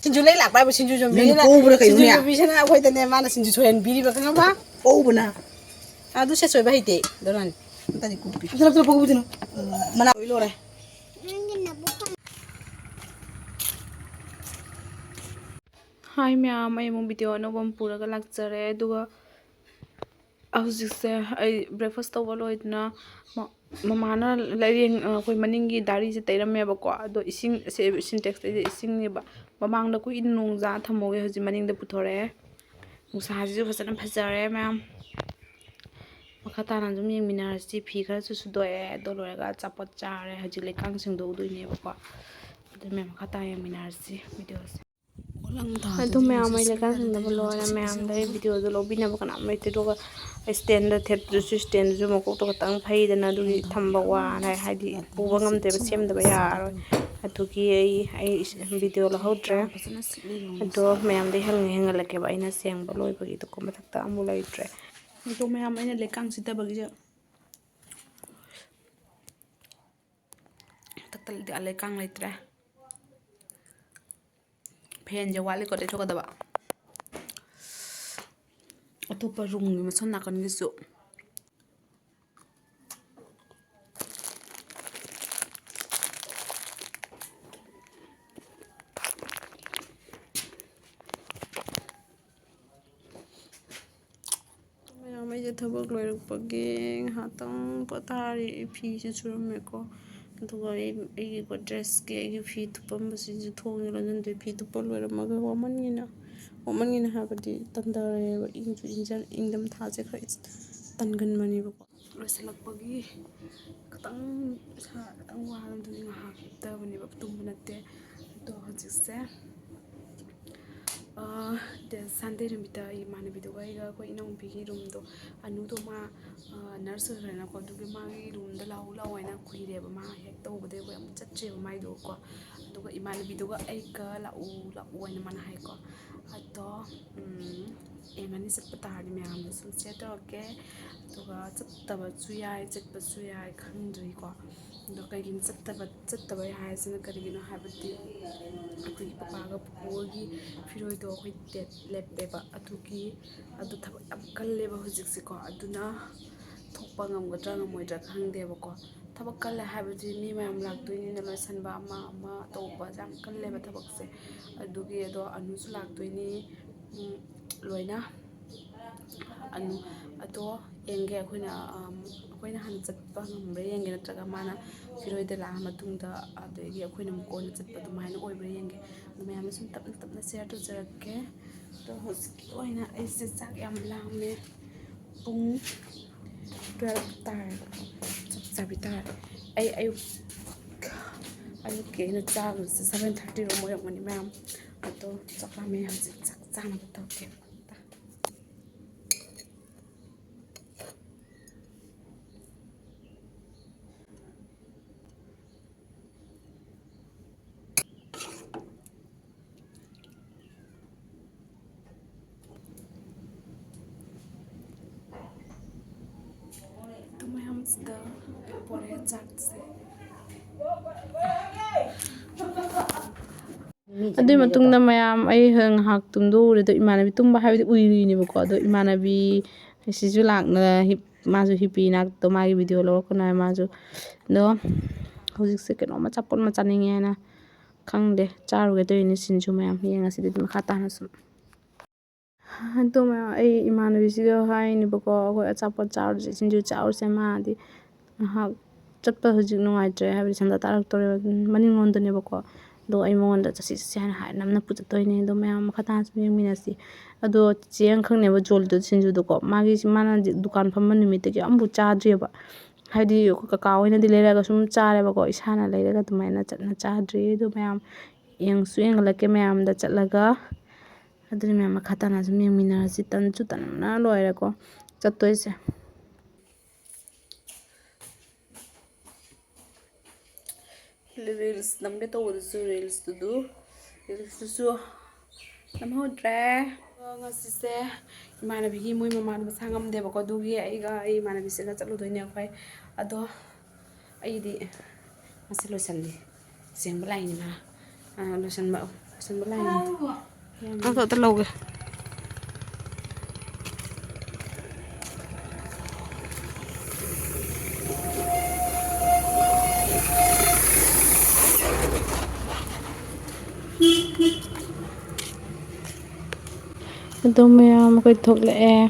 Singju lay lạc bài Singju chuẩn bị Singju chuẩn bị cho nên quay tên em mà Singju thuần bị đi vào cái nó ba ô bữa nào Aduh saya coba hiti đó là ta đi copy terus terus pakai betul mana ilo re Hi ma'am, I am video no one pura ka lecture duga hꯧjikse ai breakfast tawba loidna mamana laring koi maningi dari se tairamme ba ko ado ising se syntax de ising ni ba mamang da ku in nungja thamoge hoji maning da puthore musa ji fasana phajare ma'am makata nan jum yeng minar si phi khara su sudoe do loraga chapot chare hoji le kang sing do duine ba ko ado ma'am makata yeng minar si video Aduh ma'am ay lekan senda balo na ma'am dari video do lobby na bukan amai itu doga stand thet juice stand ju mako to katang phai dana du thamba wa na hadi puba ngam te sem da ya atu ki ai video la hodre ado ma'am de hel hengal ke ba ina seng balo ba gi to ko matak ta amu lai tre ado ma'am ina lekang sita ba gi taktal de lekang lai tre pen je wali ko de thoka daba atopa rung ni mason nakan gisu mai je thabak loirak pageng hatang patari phi se churam ko duga ai ko dress ke ai phi tupam basi je thong la nan de phi tupal loira maga woman ngina ha badi tandare inju injan ingdam tha je khai tangan mani ba loisalak pagi katang sa katang wa lam du nga ha ta bani ba tum banate to hajise the Sunday rumita I mana bidu ga ko inong bigi room do anu do ma nurse na ko du ma gi room da lau na khuire ba ma hek to bode ko am chatche ba mai do ko du ga imana bidu ga ai ka lau na mana hai ko ato emani sat pata ni me am sum se to ke du ga chatta ba chu yai chat ba chu yai khang dui ko do ka gin chatta ba yai sin ka ri no ha ba ti akui papa ga pogi firoi do khoi tet leppe ba atuki adu thaba am kalle ba hojik se ko aduna thokpa ngam gadra ngamoi dra khangde ba ko thaba kalle ha ba ji mi mayam lak toini na losan ba ma to ba jam kalle ba thabak se adugi do anu su lak toini loina anu ato enge akoina han chatpa ngamre enge natraga mana firoi de la matungda adegi akoina mukon chatpa dumaina oibre enge mayam sum tapna share to jarake to hoski oina aise chak yam lame pung 12 tar chabi tar ai ke na cha 7:30 ro moyok mani mayam ato chakla me ham chak chana to ke the pore chakse adu matungda mayam ai hang hak tumdo re do imanabi tumba habi uiri ni ko do imanabi sisu lakna mazu hipi nak to magi video lo ko na mazu do hojik se keno ma chapon ma chaninge na khangde charu ge to ini sinju mayam yenga sidi khata na sum to ma ai imanabi siga hai ni ko ko chapon charu sinju charu se ma di ha chatpa hojik no ai tre habi sanda tarak tore maning on to ne ko do ai mon da chasi san ha namna pu to ne do mayam khata sum minasi ado chiang khang ne ba jol do sinju do ko magi mana dukan pham nimit ke ambu cha dre ba haidi ko ka oina di lera ga sum chare ba ko isana lera ga tumaina chatna cha dre do mayam yang sueng la ke mayam da chatlaga adri mayam khata na sum minasi tan chu tan na loira ko chattoi se reels namde to urusu reels to do reels to so nam hodre ngasi se imana bigi moi mama na sangam de ba ko dugi ai ga ai imana bi se ga chalu doine khoi ado ai di ngasi losan di seng balai ni ma losan ba Xin bữa này ăn thợ rất lâu kìa Ito mayam ako'y thokla'e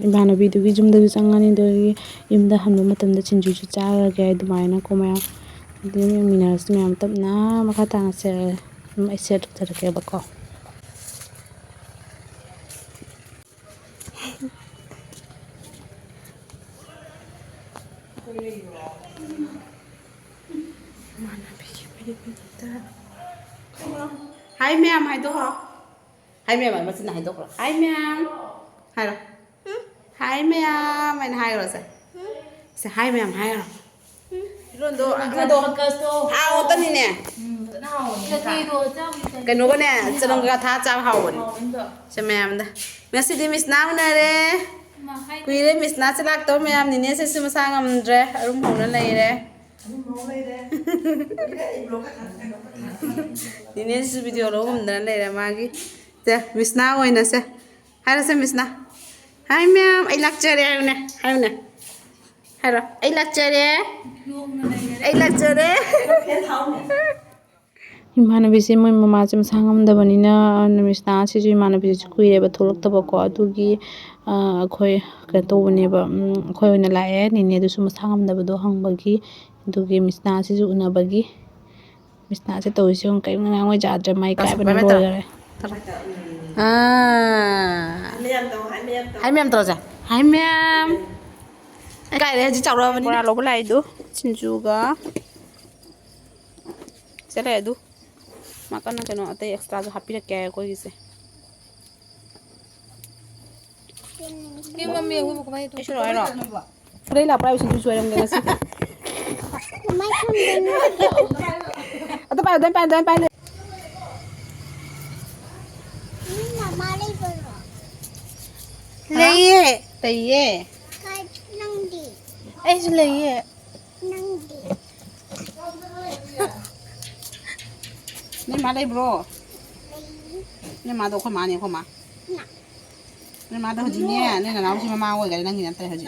imanabidugi jumdagi changani dogi imda hanba matamda Singju charage adumaina ko mayam adimi minas mayam tapna makatana se ai share tarake bako Hi ma'am, hi đó hả? Hi ma'am, mà xin này đó hả? Hi ma'am, hi rồi. Hi ma'am, mày hi rồi sao? Sao hi ma'am, hi rồi. Luôn đó, cái đó. Hao tên gì nè? Cái nó cái nè, cho nó cái thà cháo hao vậy. Cho ma'am đó. Ngasidi miss nào nè re? Quý re miss nào sẽ lạc đó ma'am, nhìn sẽ xem sang âm re, room hồng nó này re. Ini sih video lo umdan leh magi, teh Misna oi nase, hai nase Misna, hai ma'am, I lecture ya une, hai une, hai ro, I lecture ya, I lecture ya. Imana bisi mo mama cem sangam da bani na Misna sih imana bisi kui re batulok ta bako atugi, koi kato bani ba, koi une lae, nini tu semua sangam da bado hang bagi, atugi Misna sih una bagi. Misna sẽ tôi xuống cái ngang ngoài chợ mai cái bên đôi rồi. Hai mem terus ya. Hai mem. Cái này chỉ chào rồi mình ra lốp lại đủ. Singju ga. Sẽ lại đủ. Makan cái nó tay extra cho happy cái coi gì. Cái mà mẹ không có mấy Cái rồi rồi. Đây là privacy Singju rồi em cái gì. Atau pandai. Leye, leye. nangdi. Leye. Nangdi. Ni mana bro? Ni mana tu kau mana ni kau mana? Ni mana tu ni ni nak nak si mama awak kali nanti nanti haji.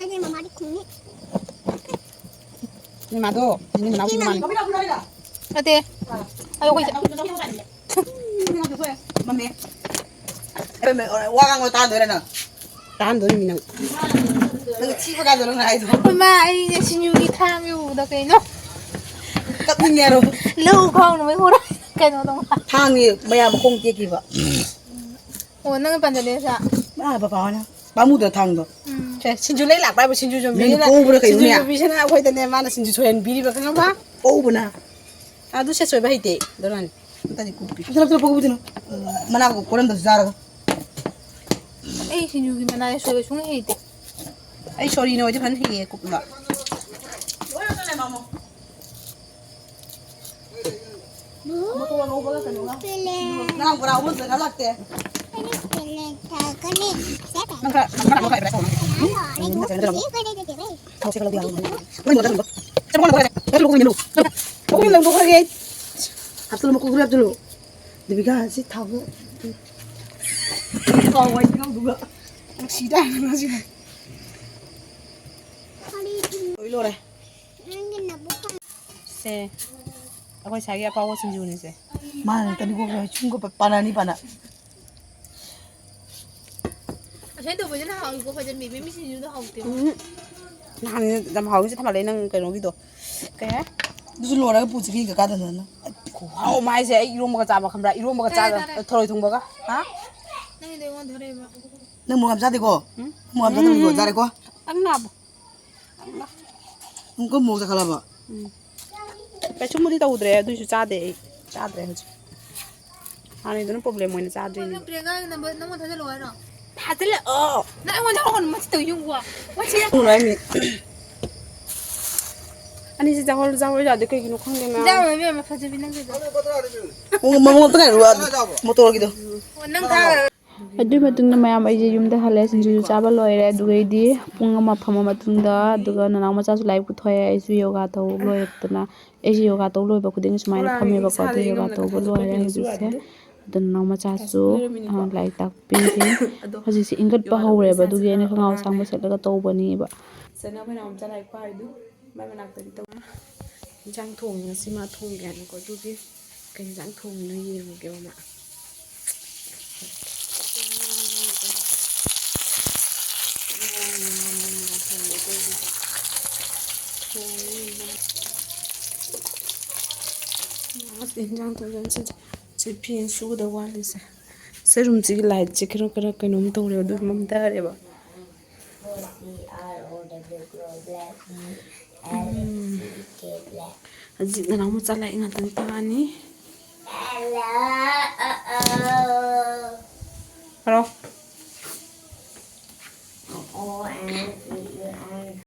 Ada mama di sini. Ni mana tu? Ni nak si mama. Ate. Ayo kau. Mami. Wagang tahan doon na. Tahan doon minang. Nagsipa ka doon na ito. Mama, ay sinyugi thang yung da kayo no. Kapning ngero. Lâu không nó mới hút cái nó đâu. Thang ni maya mo kong tieki ba. Ủa nó cái phần đấy sao? Ba ba na. Ba mu do thang do. Singju lấy lạc bài của Singju trong Ni ko bro kayo niya. Singju bisa na ako ito na mana Singju choyan biri ba kang ba? Ko buna. Adu siya choy ba hite? Doran. Tadi kupi. Terus pag ubito no. Mana ko kolam do zara. Ay sinyugi mana ay soy sung hate. Ay sorry no, di pan hiye ko ba. Nang pura umur sa kalak te. Nang mo kay breso. Tao siya kalau dia. Wala mo daw. Sabi ko na ko. Pero ko minum. Ko minum ko kay. Hapto mo ko grab dulu. Dibiga si tao. Oh, wait ka duga. Ang sida na sila. Oi lore. Se. Ako sagi apa ako Singju ni se. Mana tadi ko chung ko panani pana. Saya tu boleh nak aku kerja mimi sinyugi tu hau tu. Nang dam hau si tama le nang kai no gi do. Kaya? Dusu lore pu chi ka ka da na. Oh mai se iro mo ka cha ba khamra iro mo ka cha thoroi thung ba ka. Ha? Nang dia orang thore ba. Nang mo kam sa de ko. Mo kam sa de ko jare ko. Ang na ba. Nung ko mo sa kala ba. Pe chumuri ta udre du su cha de haji. Ani don problem mo ni cha de ni. Nang dia kan nama thore loa no. Hadle oh. Nang orang orang mesti tahu yung gua. Macam Nung lai mi. Ani si jahol ja de kai no khang de ma. dah mami macam macam binang tu. Mo mo to ka ru motor gitu. Nang thang. ꯑꯗꯨꯒꯤ ꯃꯇꯨꯡꯗ ꯃꯌꯥꯝ ꯑꯩꯁꯦ ꯌꯨꯝꯗ ꯍꯜꯂꯦ ꯁꯤꯡꯖꯨꯁꯨ ꯆꯥꯕ ꯂꯣꯏꯔꯦ ꯑꯗꯨꯒꯩꯗꯤ ꯄꯨꯡ ꯑꯃ ꯐꯝꯃ ꯃꯇꯨꯡꯗ ꯑꯗꯨꯒ ꯅꯅꯥꯎ ꯃꯆꯥꯁꯨ ꯂꯥꯏꯔꯤꯛ ꯄꯨꯊꯣꯛꯑꯦ ꯑꯩꯁꯨ ꯌꯣꯒꯥ ꯇꯧ ꯂꯣꯏꯔꯛꯇꯅ ꯑꯩꯁꯨ ꯌꯣꯒꯥ ꯇꯧ ꯂꯣꯏꯕ ꯈꯨꯗꯤꯡ ꯁꯨꯃꯥꯏꯅ ꯐꯝꯃꯦꯕꯀꯣ ꯑꯗꯨ ꯌꯣꯒꯥ ꯇꯧꯕ ꯂꯣꯏꯔꯦ ꯍꯧꯖꯤꯛꯁꯦ ꯑꯗꯨ ꯅꯅꯥꯎ ꯃꯆꯥꯁꯨ ꯂꯥꯏꯔꯤꯛ ꯇꯥꯛꯄꯤꯔꯤ ꯍꯧꯖꯤꯛꯁꯦ ꯏꯪꯒꯠꯄ ꯍꯧꯔꯦꯕ ꯑꯗꯨꯒꯤ ꯑꯩꯅ ꯈꯣꯡꯒ꯭ꯔꯥꯎ ꯑꯁꯥꯡꯕ ꯁꯦꯠꯂꯒ ꯇꯧꯕꯅꯦꯕ ꯁꯅꯥ ꯅꯅꯥꯎ ꯃꯆꯥ ꯂꯥꯏꯔꯤꯛ ꯄꯥꯔꯤꯗꯨ ꯃꯥꯏ ꯃꯅꯥꯛꯇꯗꯤ ꯇꯧ ꯏꯟꯖꯥꯡ ꯊꯣꯡꯉꯤ ꯉꯁꯤ ꯃꯥ ꯊꯣꯡꯒꯦ ꯍꯥꯏꯅꯀꯣ ꯑꯗꯨꯒꯤ ꯀꯩ ꯏꯟꯖꯥꯡ ꯊꯣꯡꯉꯤꯅꯣ ꯌꯦꯡꯉꯨꯒꯦꯕ ꯃꯥ ꯏꯟꯖꯥꯡ ꯊꯣꯡꯖꯟꯁꯤꯗ ꯁꯤ ꯐꯤ ꯁꯨꯒꯗꯕ ꯋꯥꯠꯂꯤꯁꯦ ꯁꯦꯔꯨꯝꯁꯤꯒꯤ ꯂꯥꯏꯠꯁꯦ ꯈꯔ ꯀꯩꯅꯣꯝ ꯇꯧꯔꯦꯕ ꯑꯗꯨ ꯃꯝꯊꯔꯦꯕ ꯍꯧꯖꯤꯛ ꯅꯅꯥꯎ ꯃꯆꯥ ꯂꯥꯏꯔꯤꯛ ꯉꯥꯛꯇꯪ ꯄꯥꯅꯤ ꯍꯜꯂꯣ